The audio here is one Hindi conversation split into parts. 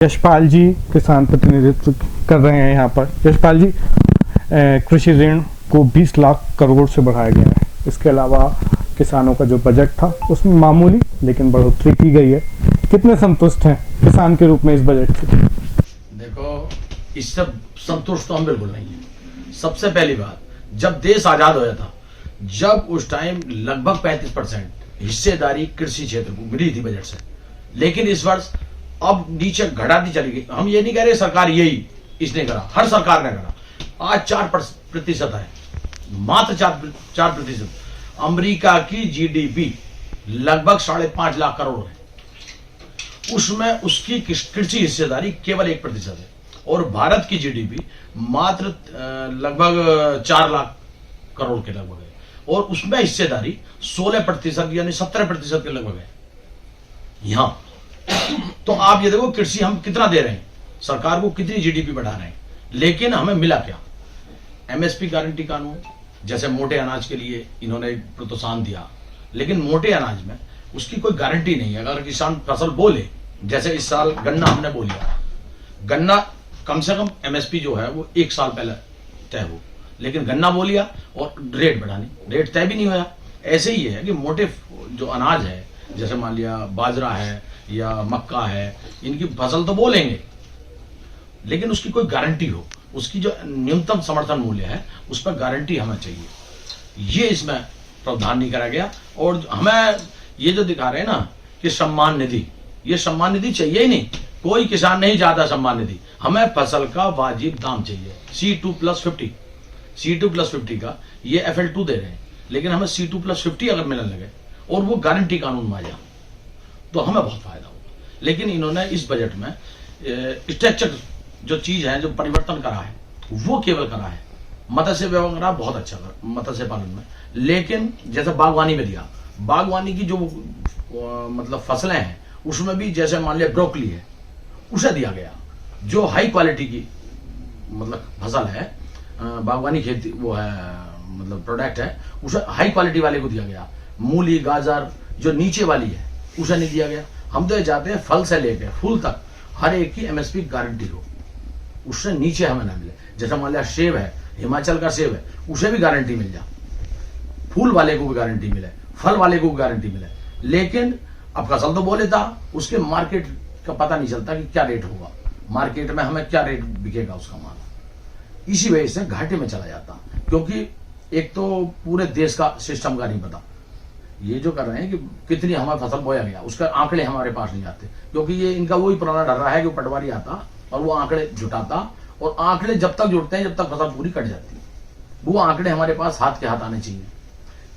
यशपाल जी किसान प्रतिनिधित्व कर रहे हैं यहाँ पर। यशपाल जी, कृषि ऋण को 20 लाख करोड़ से बढ़ाया गया है। इसके अलावा किसानों का जो बजट था उसमें मामूली लेकिन बढ़ोतरी की गई है। कितने संतुष्ट हैं किसान के रूप में इस बजट से? देखो, इससे संतुष्ट तो हम बिल्कुल नहीं है। सबसे पहली बात, जब देश आजाद होया था, जब उस टाइम लगभग 35% हिस्सेदारी कृषि क्षेत्र को मिली थी बजट से, लेकिन इस वर्ष अब नीचे घटाती चली गई। हम ये नहीं कह रहे सरकार यही इसने करा, हर सरकार ने करा। आज 4% है, मात्र 4%। अमेरिका की जीडीपी लगभग 5.5 लाख करोड़ है, उसमें उसकी कृषि हिस्सेदारी केवल 1% है। और भारत की जीडीपी मात्र लगभग 4 लाख करोड़ के लगभग है, और उसमें हिस्सेदारी 16% यानी 17% के लगभग है यहां। तो आप ये देखो, कृषि हम कितना दे रहे हैं, सरकार को कितनी जीडीपी बढ़ा रहे हैं, लेकिन हमें मिला क्या? एमएसपी गारंटी कानून जैसे मोटे अनाज के लिए इन्होंने प्रोत्साहन दिया, लेकिन मोटे अनाज में उसकी कोई गारंटी नहीं है। अगर किसान फसल बोले, जैसे इस साल गन्ना हमने बो लिया, गन्ना कम से कम एमएसपी जो है वो 1 साल पहले तय हो, लेकिन गन्ना बो लिया और रेट बढ़ानी, रेट तय भी नहीं होया। ऐसे ही है कि मोटे जो अनाज है, जैसे मान लिया बाजरा है या मक्का है, इनकी फसल तो बोलेंगे, लेकिन उसकी कोई गारंटी हो, उसकी जो न्यूनतम समर्थन मूल्य है उस पर गारंटी हमें चाहिए। ये इसमें प्रावधान नहीं करा गया। और हमें ये जो दिखा रहे हैं ना कि सम्मान निधि, ये सम्मान निधि चाहिए ही नहीं। कोई किसान नहीं चाहता सम्मान निधि, हमें फसल का वाजिब दाम चाहिए। C2+50 का ये FL2 दे रहे हैं, लेकिन हमें C2+50 अगर मिलने लगे और वो गारंटी कानून में आ जाए तो हमें बहुत फायदा होगा। लेकिन इन्होंने इस बजट में स्ट्रक्चर जो चीज है, जो परिवर्तन करा है, वो केवल करा है मत्स्य व्यवहार बहुत अच्छा कर मत्स्य पालन में, लेकिन जैसे बागवानी में दिया, बागवानी की जो मतलब फसलें हैं उसमें भी, जैसे मान लिया ब्रोकली है, उसे दिया गया। जो हाई क्वालिटी की मतलब फसल है, बागवानी खेती वो है, मतलब प्रोडक्ट है, उसे हाई क्वालिटी वाले को दिया गया। मूली गाजर जो नीचे वाली है उसे नहीं दिया गया। हम तो चाहते हैं फल से लेकर फूल तक हर एक की एमएसपी गारंटी हो, उससे नीचे हमें ना मिले। जैसा मान लिया सेब है, हिमाचल का सेब है, उसे भी गारंटी मिल जाए, फूल वाले को भी गारंटी मिले, फल वाले को भी गारंटी मिले। लेकिन अब फसल तो बोले था, उसके मार्केट का पता नहीं चलता कि क्या रेट होगा, मार्केट में हमें क्या रेट बिकेगा उसका माल। इसी वजह से घाटे में चला जाता, क्योंकि एक तो पूरे देश का सिस्टम का नहीं पता। ये जो कर रहे हैं कि कितनी हमारी फसल बोया गया, उसका आंकड़े हमारे पास नहीं आते, क्योंकि ये इनका वही पुराना डर रहा है कि पटवारी आता और वो आंकड़े जुटाता, और आंकड़े जब तक जुटते हैं जब तक फसल पूरी कट जाती है। वो आंकड़े हमारे पास हाथ के हाथ आने चाहिए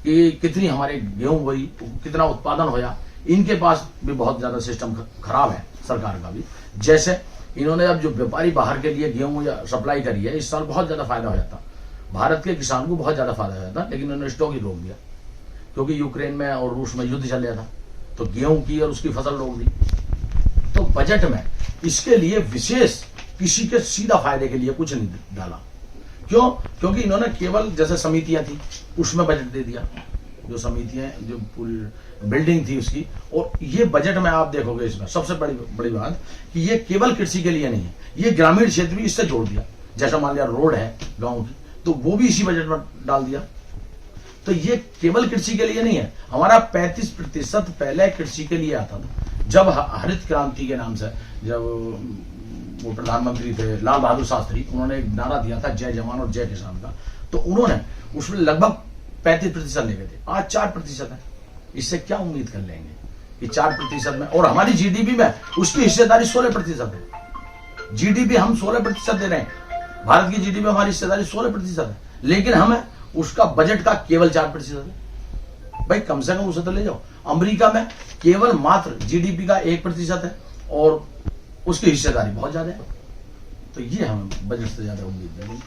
कि कितनी हमारे गेहूं हुई, कितना उत्पादन होया। इनके पास भी बहुत ज्यादा सिस्टम खराब है, सरकार का भी। जैसे इन्होंने अब जो व्यापारी बाहर के लिए गेहूं या सप्लाई करी है, इस साल बहुत ज्यादा फायदा हो जाता, भारत के किसान को बहुत ज्यादा फायदा हो जाता, लेकिन उन्होंने स्टॉक ही रोक दिया, क्योंकि यूक्रेन में और रूस में युद्ध चल रहा था, तो गेहूं की और उसकी फसल रोक दी। तो बजट में इसके लिए विशेष किसी के सीधा फायदे के लिए कुछ नहीं डाला। क्यों? क्योंकि इन्होंने केवल जैसे समितियां थी उसमें बजट दे दिया, जो समितियां, जो पूरी बिल्डिंग थी उसकी। और ये बजट में आप देखोगे, इसमें सबसे बड़ी बात कि ये केवल कृषि के लिए नहीं है, ये ग्रामीण क्षेत्र भी इससे जोड़ दिया। जैसा मान लिया रोड है गाँव की, तो वो भी इसी बजट में डाल दिया। तो ये केवल कृषि के लिए नहीं है। हमारा 35% पहले कृषि के लिए आता था, जब हरित क्रांति के नाम से जब वो प्रधानमंत्री थे लाल बहादुर शास्त्री, उन्होंने एक नारा दिया था जय जवान और जय किसान का, तो उन्होंने उसमें लगभग 35% ले गए थे। आज 4% है। इससे क्या उम्मीद कर लेंगे कि 4% में, और हमारी जीडीपी में उसकी हिस्सेदारी 16% है। जीडीपी हम 16% दे रहे हैं, भारत की जीडीपी में हमारी हिस्सेदारी 16% है, लेकिन हमें उसका बजट का केवल 4% है। भाई कम से कम उसे तो ले जाओ। अमेरिका में केवल मात्र जीडीपी का 1% है और उसकी हिस्सेदारी बहुत ज्यादा है। तो ये हमें बजट से ज्यादा उम्मीद नहीं।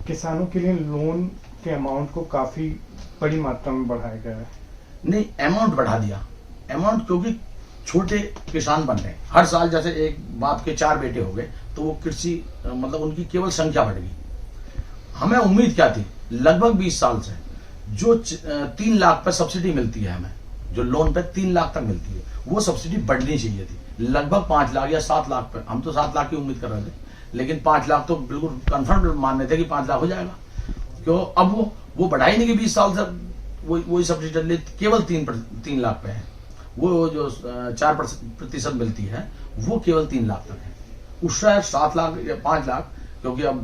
किसानों के लिए लोन के अमाउंट को काफी बड़ी मात्रा में बढ़ाया गया है। नहीं, अमाउंट बढ़ा दिया, अमाउंट, क्योंकि छोटे किसान बन रहे। हर साल जैसे एक बाप के 4 बेटे हो गए, तो वो कृषि मतलब उनकी केवल संख्या बढ़ गई। हमें उम्मीद क्या थी, लगभग 20 साल से जो 3 लाख पर सब्सिडी मिलती है हमें, जो लोन पे 3 लाख तक मिलती है, वो सब्सिडी बढ़नी चाहिए थी लगभग 5 लाख या 7 लाख पे। हम तो 7 लाख की उम्मीद कर रहे थे, लेकिन 5 लाख तो बिल्कुल कंफर्म मान रहे थे कि 5 लाख हो जाएगा। क्यों अब वो बढ़ाई नहीं कि 20 साल से वही सब्सिडी चल रही, केवल 3 लाख पे है। वो जो 4% मिलती है वो केवल 3 लाख तक है। उससे 7 लाख या 5 लाख, क्योंकि अब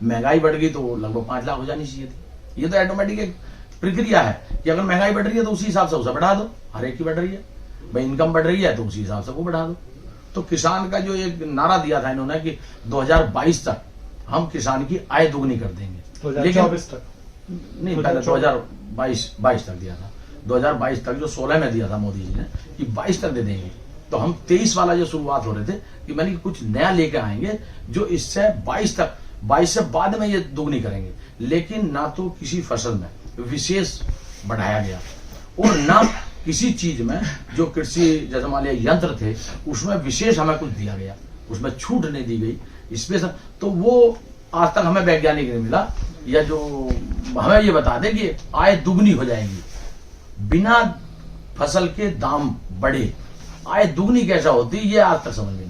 महंगाई बढ़ गई तो लगभग 5 लाख हो जानी चाहिए थी। ये तो ऑटोमेटिक एक प्रक्रिया है कि अगर महंगाई बढ़ रही है तो उसी हिसाब से उसे बढ़ा दो, हर एक की बढ़ रही है भाई, इनकम बढ़ रही है तो उसी हिसाब से वो बढ़ा दो। तो किसान का जो एक नारा दिया था इन्होंने कि 2022 तक हम किसान की आय दोगुनी कर देंगे, 2024 तक नहीं, पहले 2022 तक दिया था। 2022 तक जो 16 में दिया था मोदी जी ने कि 22 तक दे देंगे, तो हम 23 वाला जो शुरुआत हो रहे थे कि मैंने कुछ नया लेके आएंगे जो इससे 22 तक, 22 से बाद में ये दोगुनी करेंगे। लेकिन ना तो किसी फसल में विशेष बढ़ाया गया और ना किसी चीज में जो कृषि जैसे मान लिया यंत्र थे उसमें विशेष हमें कुछ दिया गया, उसमें छूट नहीं दी गई स्पेशल। तो वो आज तक हमें वैज्ञानिक नहीं मिला या जो हमें ये बता दे कि आय दुगनी हो जाएगी बिना फसल के दाम बढ़े। आय दुगनी कैसा होती है ये आज तक समझ में